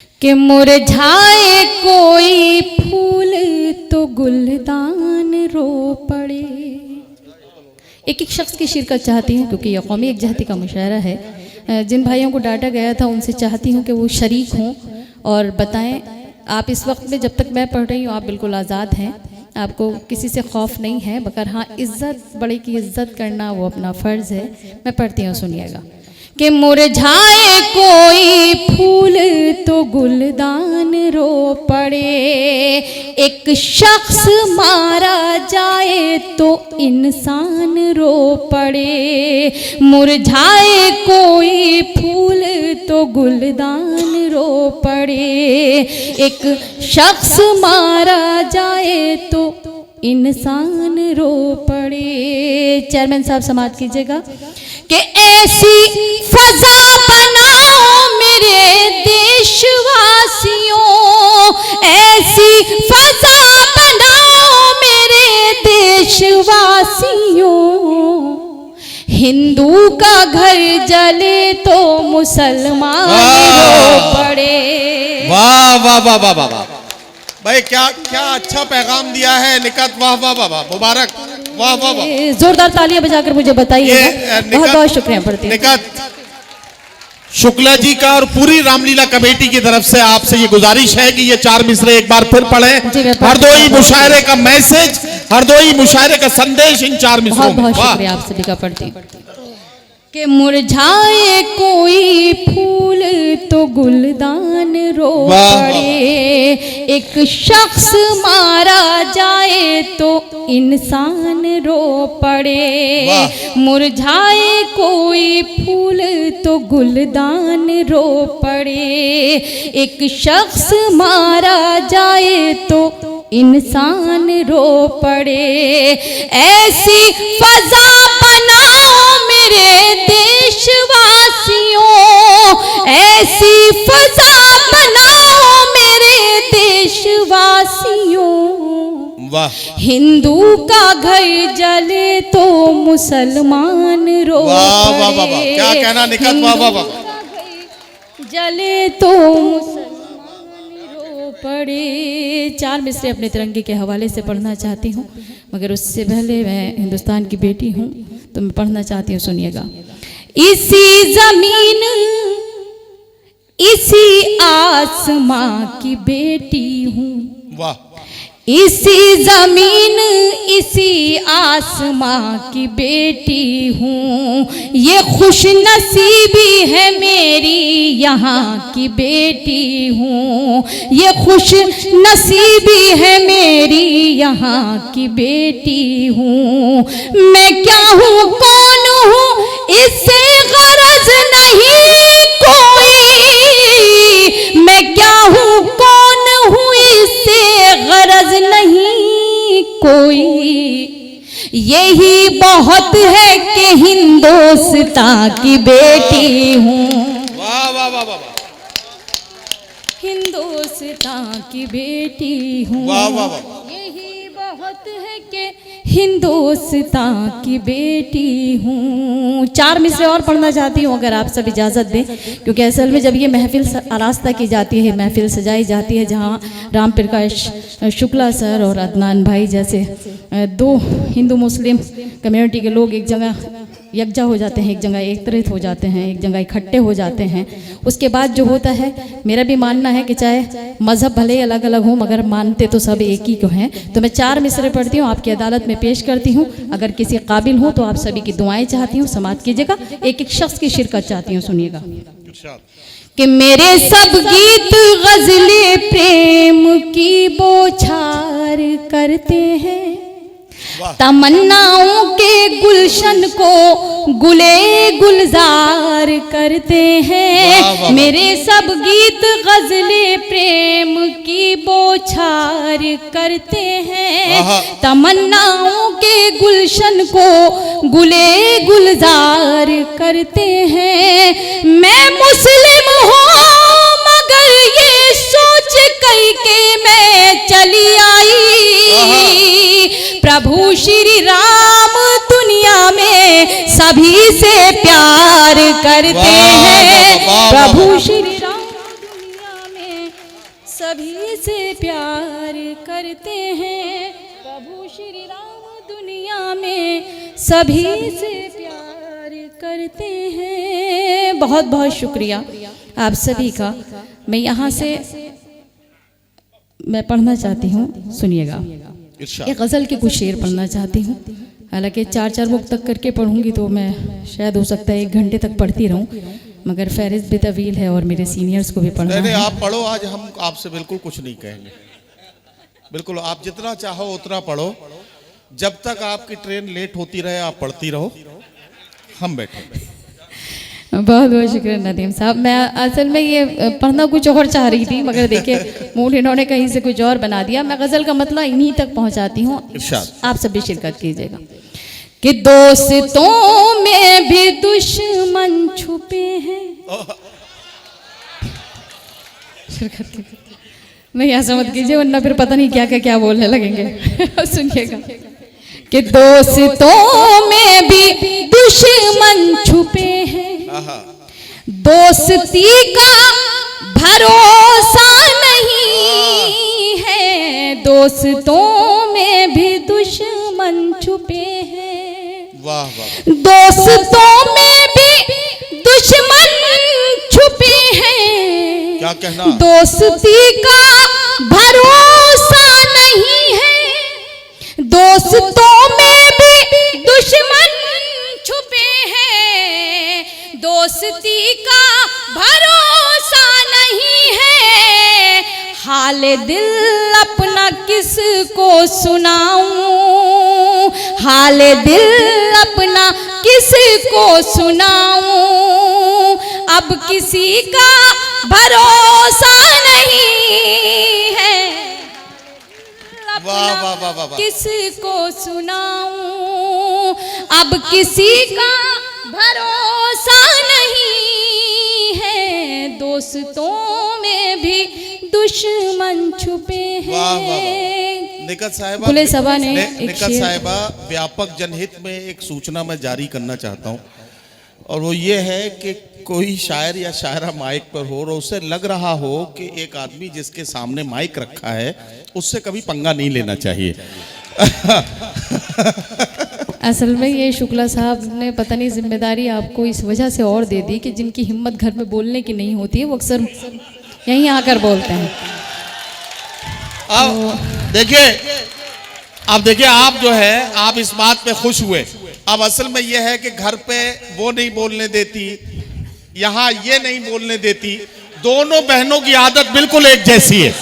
कि मुरझाए कोई फूल तो गुलदान रो पड़े। एक एक शख्स की शिरकत चाहती हूँ क्योंकि यह कौमी एकजहती का मुशायरा है। जिन भाइयों को डांटा गया था उनसे चाहती हूँ कि वो शरीक हों और बताएं। आप इस वक्त में जब तक मैं पढ़ रही हूँ आप बिल्कुल आज़ाद हैं, आपको किसी से खौफ नहीं है, मगर हाँ इज़्ज़त, बड़े की इज़्ज़त करना वो अपना फ़र्ज़ है। मैं पढ़ती हूँ, सुनिएगा। कि मुरझाए कोई फूल तो गुलदान रो पड़े, एक शख्स मारा जाए तो इंसान रो पड़े। मुरझाए कोई फूल तो गुलदान रो पड़े, एक शख्स मारा जाए तो इंसान रो पड़े। चेयरमैन साहब समाप्त कीजिएगा। कि ऐसी फजा बनाओ मेरे देशवासियों, ऐसी फजा बनाओ मेरे देशवासियों, हिंदू का घर जले तो मुसलमान रो पड़े। वाह वाह वाह वाह वाह भाई, क्या क्या अच्छा पैगाम दिया है निकत। वाह वाह वाह वाह, मुबारक। वाह वाह वाह, जोरदार तालियां बजाकर मुझे बताइए। बहुत बहुत शुक्रिया पड़ती निकत शुक्ला जी का और पूरी रामलीला कमेटी की तरफ से आपसे ये गुजारिश है कि ये 4 मिसरे एक बार फिर पढ़ें। हरदोई मुशायरे का मैसेज, हरदोई मुशायरे का संदेश इन 4 मिसरों में। बहुत शुक्रिया आप सभी का पढ़ती। कि मुरझाए कोई फूल तो गुलदान रो पड़े, एक शख्स मारा जाए तो इंसान रो पड़े। मुरझाए कोई फूल तो गुलदान रो पड़े, एक शख्स मारा जाए तो इंसान रो पड़े। ऐसी फजा बनाओ मेरे देशवासियों, ऐसी फजा बनाओ मेरे देशवासियों, हिंदू का घर जले तो मुसलमान रो पड़े। क्या कहना निकट। वाह वाह वाह, जले तो पढ़े। 4 मिसरे अपने तिरंगे के हवाले से पढ़ना चाहती हूँ, मगर उससे पहले मैं हिंदुस्तान की बेटी हूँ तो मैं पढ़ना चाहती हूँ, सुनिएगा। इसी जमीन इसी आसमां की बेटी हूँ, वाह। इसी जमीन इसी आसमां की बेटी हूँ, ये खुश नसीबी है मेरी यहाँ की बेटी हूँ, ये खुश नसीबी है मेरी यहाँ की बेटी हूँ। मैं क्या हूँ कौन हूँ इससे गरज नहीं कोई, मैं क्या हूँ कौन हूँ इससे गरज नहीं कोई, यही बहुत है कि हिंदुस्तान की बेटी हूँ। वाह वाह वाह वाह, हिंदुस्तान की बेटी हूँ। वाह वाह वाह, यही बहुत है कि हिंदुस्तान की बेटी हूँ। 4 मिसरे और पढ़ना चाहती हूँ अगर आप सब इजाज़त दें, क्योंकि असल में जब ये महफिल आरास्ता की जाती है, महफिल सजाई जाती है, जहाँ राम प्रकाश शुक्ला सर और अदनान भाई जैसे 2 हिंदू मुस्लिम कम्युनिटी के लोग एक जगह यकजा हो जाते हैं, एक जगह एकत्रित हो जाते हैं, एक जगह इकट्ठे हो जाते हैं, उसके बाद जो होता है, मेरा भी मानना है कि चाहे मज़हब भले अलग अलग हो मगर मानते तो सब एक ही को हैं। तो मैं 4 मिसरे पढ़ती हूँ, आपकी अदालत में पेश करती हूँ। अगर किसी काबिल हो तो आप सभी की दुआएं चाहती हूँ, समाप्त कीजिएगा। एक एक शख्स की शिरकत चाहती हूँ, सुनिएगा। कि मेरे सब गीत गज़ले प्रेम की बौछार करते हैं, तमन्नाओं के गुलशन को गुले गुलजार करते हैं। मेरे सब गीत गज़ले प्रेम की बौछार करते हैं, तमन्नाओं के गुलशन को गुले गुलजार करते हैं। मैं मुस्लिम हूँ मगर ये सोच कई के मैं चली आई, प्रभु श्री राम दुनिया में सभी से प्यार करते हैं। प्रभु श्री राम दुनिया में सभी से प्यार करते हैं। प्रभु श्री राम दुनिया में सभी से प्यार करते हैं। बहुत बहुत शुक्रिया आप सभी का। मैं यहाँ से मैं पढ़ना चाहती हूँ, सुनिएगा। इरशाद। एक गज़ल के कुछ शेर पढ़ना चाहती हूँ। हालांकि 4-4 बुक तक करके पढ़ूंगी तो मैं शायद हो सकता है 1 घंटे तक पढ़ती रहूं, मगर फहरिस्त भी तवील है और मेरे सीनियर्स को भी पढ़ना नहीं, है। आप पढ़ो, आज हम आपसे बिल्कुल कुछ नहीं कहेंगे। बिल्कुल आप जितना चाहो उतना पढ़ो, जब तक आपकी ट्रेन लेट होती रहे आप पढ़ती रहो, हम बैठे। बहुत बहुत शुक्रिया नदीम साहब। मैं असल में ये पढ़ना कुछ और चाह रही थी, मगर देखिए मूड इन्होंने कहीं से कुछ और बना दिया। मैं गज़ल का मतलब इन्हीं तक पहुंचाती हूँ, आप सब भी शिरकत कीजिएगा। कि दोस्तों में भी दुश्मन छुपे हैं। शिरकत कीजिए, नहीं ऐसा मत कीजिए वरना फिर पता नहीं क्या बोलने लगेंगे। सुनिएगा कि दोस्तों में भी दुश्मन छुपे हैं, दोस्ती का भरोसा नहीं है, दोस्तों में भी दुश्मन छुपे हैं। वाह वाह। दोस्तों में भी दुश्मन छुपे हैं, क्या कहना? दोस्ती का भरोसा नहीं है, दोस्तों में भी दुश्मन छुपे हैं, दोस्ती का भरोसा नहीं है। हाल दिल अपना किसको सुनाऊं, हाल दिल अपना किसको सुनाऊं, अब किसी का भरोसा नहीं है। वाह वाह वाह वाह। किसको सुनाऊं, अब किसी का भरोसा नहीं है, दोस्तों में भी दुश्मन छुपे हैं। वाह वाह वाह। निकत साहिबा, पुलिस सभा ने निकत साहिबा, व्यापक जनहित में एक सूचना मैं जारी करना चाहता हूँ, और वो ये है कि कोई शायर या शायरा माइक पर हो और उसे लग रहा हो कि एक आदमी जिसके सामने माइक रखा है उससे कभी पंगा नहीं लेना चाहिए। असल में ये शुक्ला साहब ने पता नहीं जिम्मेदारी आपको इस वजह से और दे दी कि जिनकी हिम्मत घर में बोलने की नहीं होती है वो अक्सर यहीं आकर बोलते हैं। अब देखिए आप जो है आप इस बात पे खुश हुए। अब असल में यह है कि घर पे वो नहीं बोलने देती, यहाँ ये नहीं बोलने देती, दोनों बहनों की आदत बिल्कुल एक जैसी है।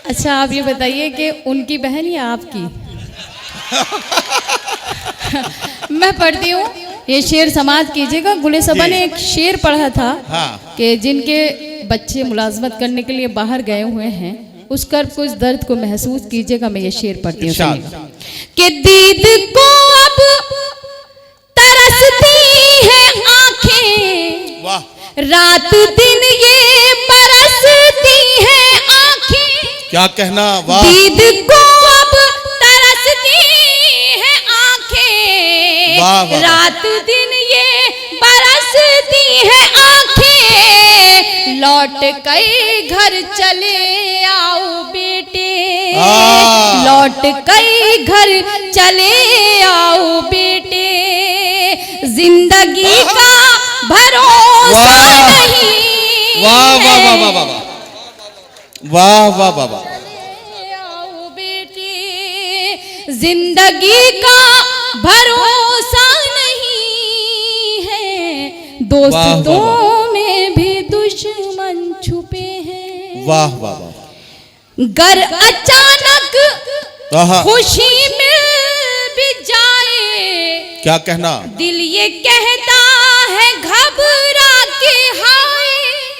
अच्छा आप ये बताइए कि उनकी बहन या आपकी? मैं पढ़ती हूँ, ये शेर समाज कीजिएगा। गुले सबा ने एक शेर पढ़ा था। हाँ। कि जिनके बच्चे मुलाजमत करने के लिए बाहर गए हुए हैं उस कर्ब को, इस दर्द को महसूस कीजिएगा। मैं ये शेर पढ़ती हूँ, सुनिएगा। कि दीद को अब तरसती है आंखें, वाह। रात दिन ये बरसती है आंखें। क्या कहना? वाह। दीद को अब तरसती है आंखें, वाह, वाह। रात दिन ये बरसती है आंखें, लौट कई घर चले आओ बेटे, लौट कई घर चले आओ बेटे, जिंदगी का भरोसा नहीं। वाह वाह वाह वाह वाह वाह वाह वाह वाह। आओ बेटे, जिंदगी का भरोसा नहीं है, दोस्तों में भी दुश्मन छुपे हैं। वाह वाह वाह। गर अचानक खुशी मिल भी जाए, क्या कहना? दिल ये कहता है घबरा के हाय।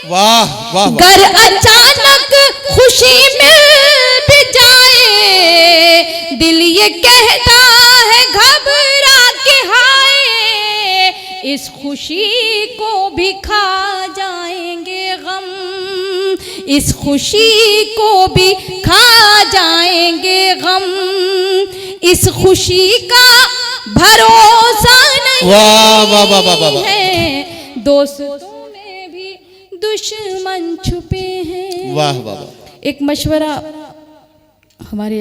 वाह वाह वाह। गर अचानक खुशी मिल भी जाए, दिल ये कहता है घबरा के हाय, इस खुशी को भी खा जाएंगे गम, इस खुशी को भी खा जाएंगे गम, इस खुशी का भरोसा नहीं। वाह वाह वाह वाह वाह। है, दोस्तों में भी दुश्मन छुपे हैं। वाह वाह वाह। एक मशवरा हमारे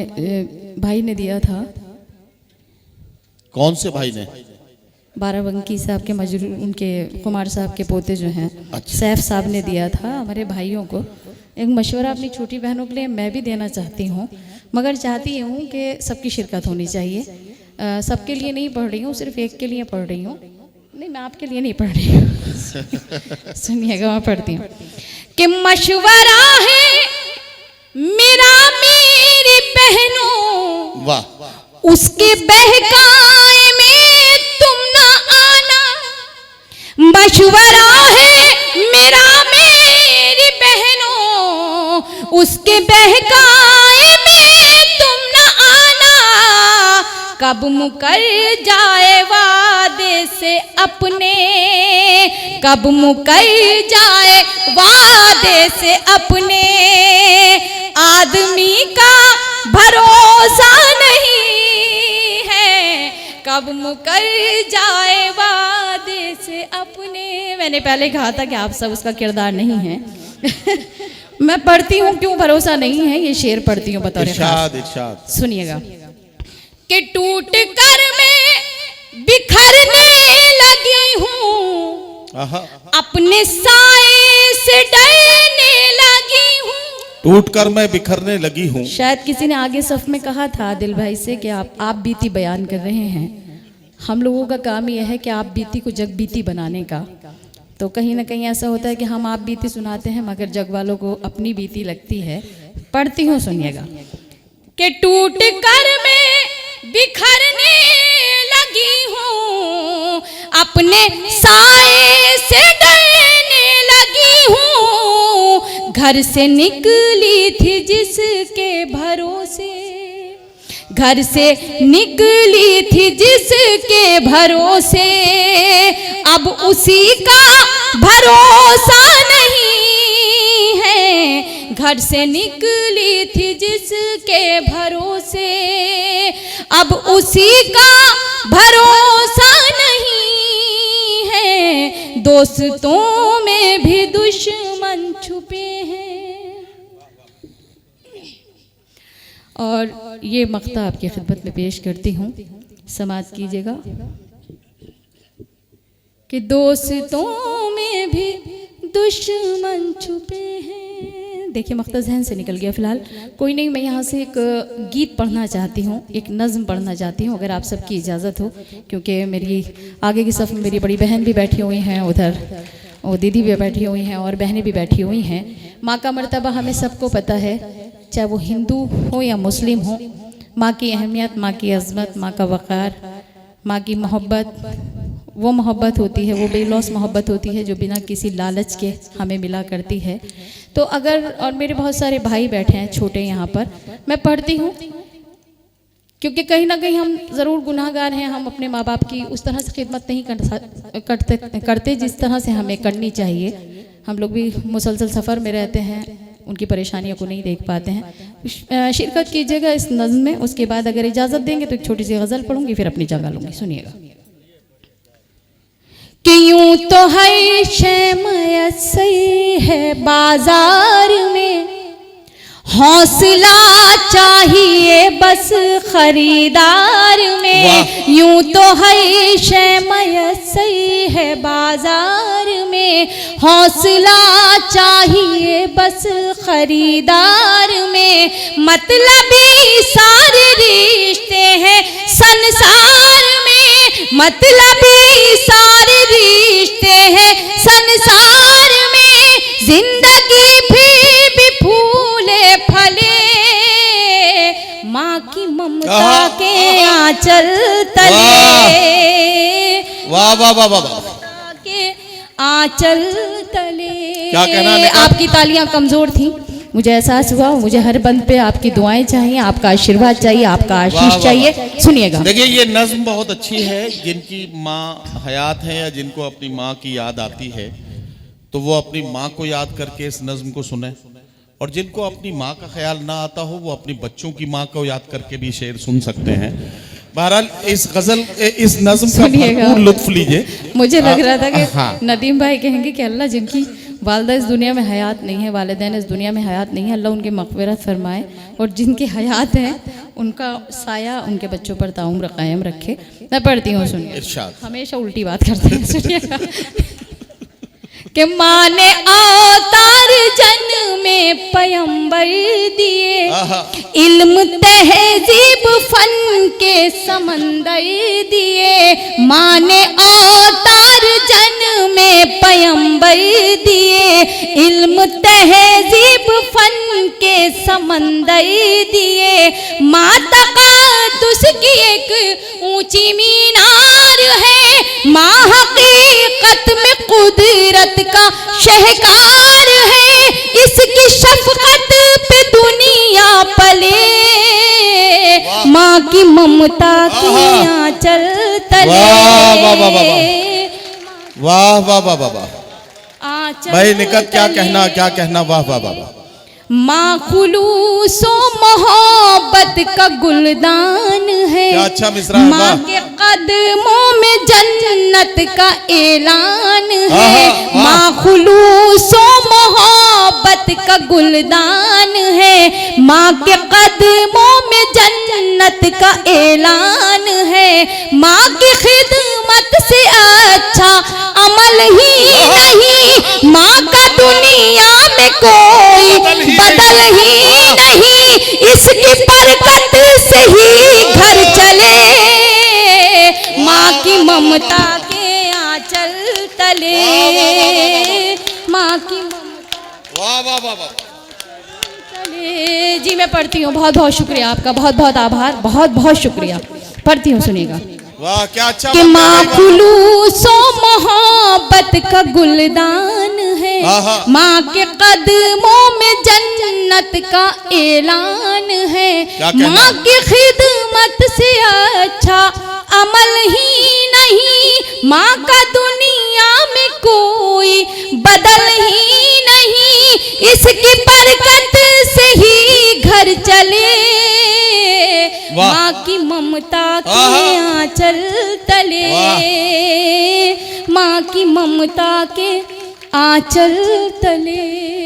भाई ने दिया था। कौन से भाई ने? बाराबंकी साहब के मजरूर, उनके कुमार साहब के पोते जो हैं, सैफ साहब ने दिया था हमारे भाइयों को। एक मशवरा अपनी छोटी बहनों के लिए मैं भी देना चाहती हूँ, मगर चाहती हूँ कि सबकी शिरकत होनी चाहिए। सबके लिए नहीं पढ़ रही हूँ, सिर्फ एक के लिए पढ़ रही हूँ। नहीं, मैं आपके लिए नहीं पढ़ रही हूँ। सुनिएगा, मैं पढ़ती हूँ कि मशवरा है मेरा मेरी बहनों, वाह, उसके बहकाए में तुम ना आना। मशवरा है मेरा मेरी बहनों, उसके बहकाए में तुम ना आना। कब मुकर जाए वादे से अपने, कब मुकर जाए वादे से अपने। आदमी का भरोसा नहीं है, कब मुकर जाए वादे से अपने। मैंने पहले कहा था कि आप सब उसका किरदार नहीं है। मैं पढ़ती हूँ, क्यों भरोसा नहीं है, ये शेर पढ़ती हूँ बतौर इरशाद इरशाद। सुनिएगा कि टूट कर मैं बिखरने लगी हूँ, अपने साए से डरने लगी हूँ। टूट कर मैं बिखरने लगी हूँ। शायद किसी ने आगे सफ में कहा था दिल भाई से कि आप बीती बयान कर रहे हैं। हम लोगों का काम यह है कि आप बीती को जग बीती बनाने का। तो कहीं ना कहीं ऐसा होता है कि हम आप बीती सुनाते हैं, मगर जग वालों को अपनी बीती लगती है। पढ़ती हूँ, सुनिएगा कि टूट कर मैं बिखरने लगी हूँ, अपने साए से डरने लगी हूँ। घर से निकली थी जिसके भरोसे, घर से निकली थी जिसके भरोसे। अब उसी का भरोसा नहीं है, घर से निकली थी जिसके भरोसे। अब उसी का भरोसा नहीं है, दोस्तों में भी दुश्मन छुपे हैं। और ये मक्ता आपकी खिदमत में पेश करती हूँ, समाअत कीजिएगा कि दोस्तों में भी दुश्मन छुपे हैं। देखिए, मक्ता जहन से निकल गया फिलहाल, कोई नहीं। मैं यहाँ से एक गीत पढ़ना चाहती हूँ, एक नज़्म पढ़ना चाहती हूँ, अगर आप सबकी इजाज़त हो, क्योंकि मेरी आगे की सफ़ में मेरी बड़ी बहन भी बैठी हुई हैं, उधर वो दीदी भी बैठी हुई हैं और बहनें भी बैठी हुई हैं। माँ का मर्तबा हमें सबको पता है, चाहे वो हिंदू हो या मुस्लिम हो। माँ की अहमियत, माँ की अज़मत, माँ का वक़ार, माँ की मोहब्बत, वो मोहब्बत होती है, वो बेलौस मोहब्बत होती है जो बिना किसी लालच के हमें मिला करती है। तो अगर, और मेरे बहुत सारे भाई बैठे हैं छोटे यहाँ पर, मैं पढ़ती हूँ क्योंकि कहीं ना कहीं हम ज़रूर गुनाहगार हैं। हम अपने माँ बाप की उस तरह से खिदमत नहीं करते जिस तरह से हमें करनी चाहिए। हम लोग भी मुसलसल सफ़र में रहते हैं, उनकी परेशानियों को नहीं देख पाते हैं। शिरकत कीजिएगा इस नज़्म में, उसके बाद अगर इजाज़त देंगे तो एक छोटी सी गज़ल पढ़ूंगी, फिर अपनी जगह लूँगी। सुनिएगा कि यूं तो है शैमयत सही है बाजार में, हौसला चाहिए बस खरीदार में। यूं तो है शैमयत सही है बाजार में, हौसला चाहिए बस खरीदार में। मतलबी सारे रिश्ते हैं संसार में, मतलबी सारे रिश्ते हैं संसार में। जिंदगी फिर भी फूले फले, माँ की ममता के आंचल तले। वाह वाह वाह वाह, के आंचल तले। क्या कहना है? आपकी तालियां कमजोर थी, मुझे एहसास हुआ। मुझे हर बंद पे आपकी दुआएं चाहिए, आपका आशीर्वाद चाहिए, आपका आशीष चाहिए। सुनिएगा, देखिए ये नज़्म बहुत अच्छी है। जिनकी माँ हयात है या जिनको अपनी माँ की याद आती है, तो वो अपनी माँ को याद करके इस नज़्म को सुने, और जिनको अपनी माँ का ख्याल ना आता हो वो अपनी बच्चों की माँ को याद करके भी शेर सुन सकते हैं। बहरहाल इस गजल, इस नज़्म का भरपूर लुत्फ लीजिए। मुझे लग रहा था कि नदीम भाई कहेंगे कि अल्लाह जिनकी वालदा इस दुनिया में हयात नहीं है, वालिदैन इस दुनिया में हयात नहीं है, अल्लाह उनकी मग़फ़िरत फरमाए और जिनकी हयात है उनका साया उनके बच्चों पर ताउम्र कायम रखे। मैं पढ़ती हूँ, सुनिए। इरशाद। हमेशा उल्टी बात करते हैं, सुनिएगा। कि माँ ने अवतार जन्म में पैगंबर दिए, इल्म तहजीब फन के समंदर दिए। माँ ने अवतार जन्म में पैगंबर दिए, इल्म तहजीब फन के समंदर दिए। माँ तक़द्दुस की एक ऊंची मीनार है, माँ हकीकत में कुदरत का शहकार है, इसकी शफकत पे दुनिया पले, माँ की ममता के आंचल तले। वाह वाह वाह वाह वाह भाई निकट, क्या कहना, वाह वाह वाह वाह। माँ खुलूसो मोहब्बत का गुलदान है, क्या अच्छा मिसरा है, माँ वाह। के कदमों में जन्नत का ऐलान है। माँ खुलूसो मोहब्बत का गुलदान है, माँ के कदमों में जन्नत का ऐलान है। माँ की खिदमत से अच्छा अमल ही नहीं, माँ का दुनिया में कोई बदल ही नहीं, इसकी बरकत से ही घर चले, माँ की ममता के आंचल तले, माँ की ममता वाह वाह वाह वाह। तले। जी मैं पढ़ती हूँ, बहुत बहुत शुक्रिया आपका, बहुत बहुत आभार, बहुत बहुत शुक्रिया। पढ़ती हूँ, सुनिएगा। वाह क्या अच्छा कि माँ खुलूसो मोहब्बत का गुलदान है, माँ के कदमों में जन्नत का ऐलान है। माँ की खिदमत से अच्छा अमल ही नहीं, माँ का दुनिया में कोई बदल ही नहीं, इसकी बरकत से ही घर चले, माँ की ममता के आंचल तले, माँ की ममता के आंचल तले।